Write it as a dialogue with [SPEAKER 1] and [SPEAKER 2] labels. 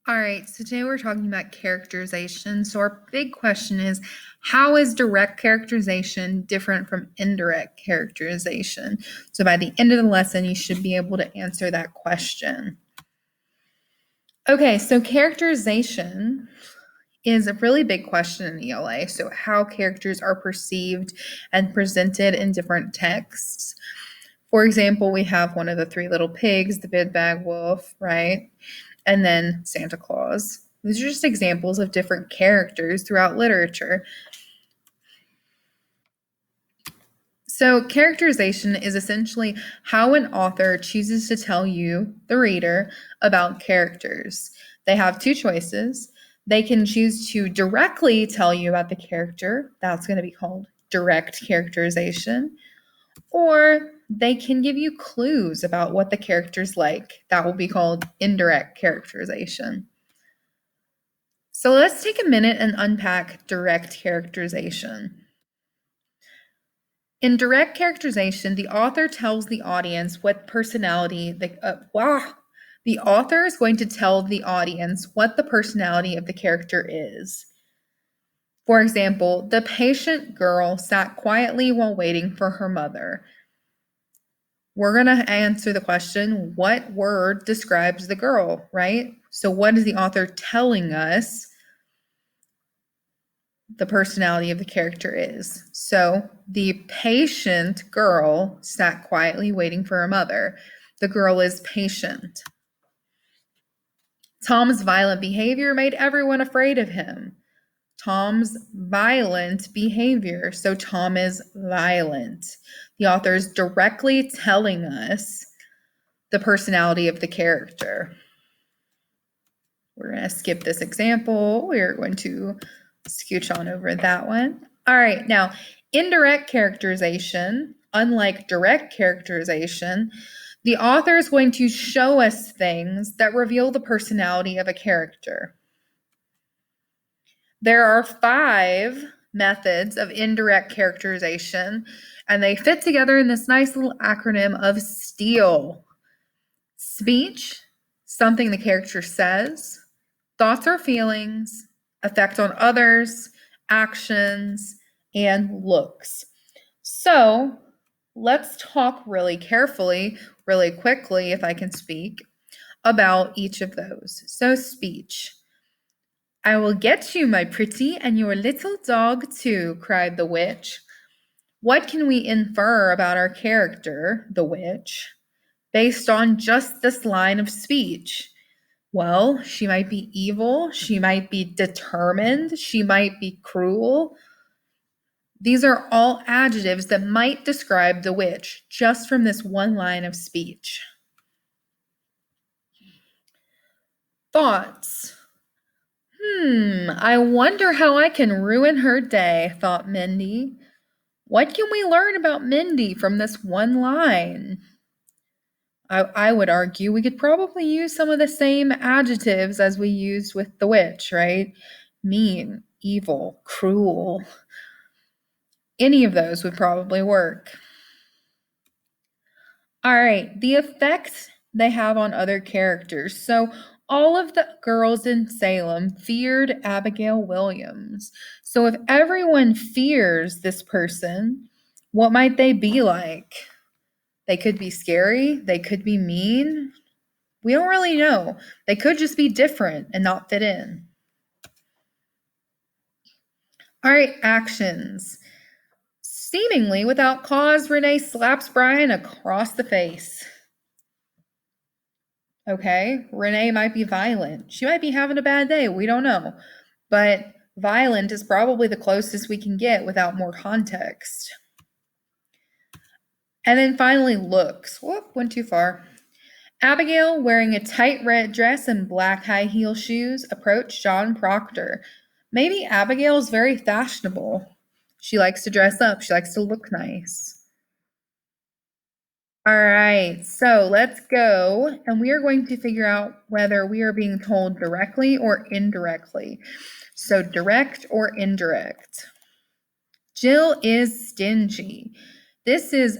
[SPEAKER 1] All right, so today we're talking about characterization. So our big question is, how is direct characterization different from indirect characterization? So by the end of the lesson, you should be able to answer that question. Okay, so characterization is a really big question in ELA. So how characters are perceived and presented in different texts. For example, we have one of the three little pigs, the big bad wolf, right? And then Santa Claus. These are just examples of different characters throughout literature. So, characterization is essentially how an author chooses to tell you, the reader, about characters. They have two choices. They can choose to directly tell you about the character. That's going to be called direct characterization. Or they can give you clues about what the character's like. That will be called indirect characterization. So let's take a minute and unpack direct characterization. In direct characterization, the author tells the audience what personality the author is going to tell the audience what the personality of the character is. For example, the patient girl sat quietly while waiting for her mother. We're going to answer the question, what word describes the girl, right? So what is the author telling us the personality of the character is? So the patient girl sat quietly waiting for her mother. The girl is patient. Tom's violent behavior made everyone afraid of him. Tom's violent behavior. So Tom is violent. The author is directly telling us the personality of the character. We're going to skip this example. We're going to scooch on over that one. All right, now indirect characterization, unlike direct characterization, the author is going to show us things that reveal the personality of a character. There are 5 methods of indirect characterization, and they fit together in this nice little acronym of STEAL. Speech, something the character says. Thoughts or feelings, effect on others, actions, and looks. So let's talk really carefully, really quickly, if I can speak, about each of those. So speech. I will get you, my pretty, and your little dog too, cried the witch. What can we infer about our character, the witch, based on just this line of speech? Well, she might be evil, she might be determined, she might be cruel. These are all adjectives that might describe the witch just from this one line of speech. Thoughts. I wonder how I can ruin her day, thought Mindy. What can we learn about Mindy from this one line? I would argue we could probably use some of the same adjectives as we used with the witch, right? Mean, evil, cruel. Any of those would probably work. All right, the effect they have on other characters. So all of the girls in Salem feared Abigail Williams. So if everyone fears this person, what might they be like? They could be scary, they could be mean. We don't really know. They could just be different and not fit in. All right, actions. Seemingly without cause, Renee slaps Brian across the face. Okay, Renee might be violent. She might be having a bad day. We don't know. But violent is probably the closest we can get without more context. And then finally, looks. Whoop, went too far. Abigail, wearing a tight red dress and black high heel shoes, approached John Proctor. Maybe Abigail's very fashionable. She likes to dress up. She likes to look nice. All right, so let's go, and we are going to figure out whether we are being told directly or indirectly. So direct or indirect. Jill is stingy. This is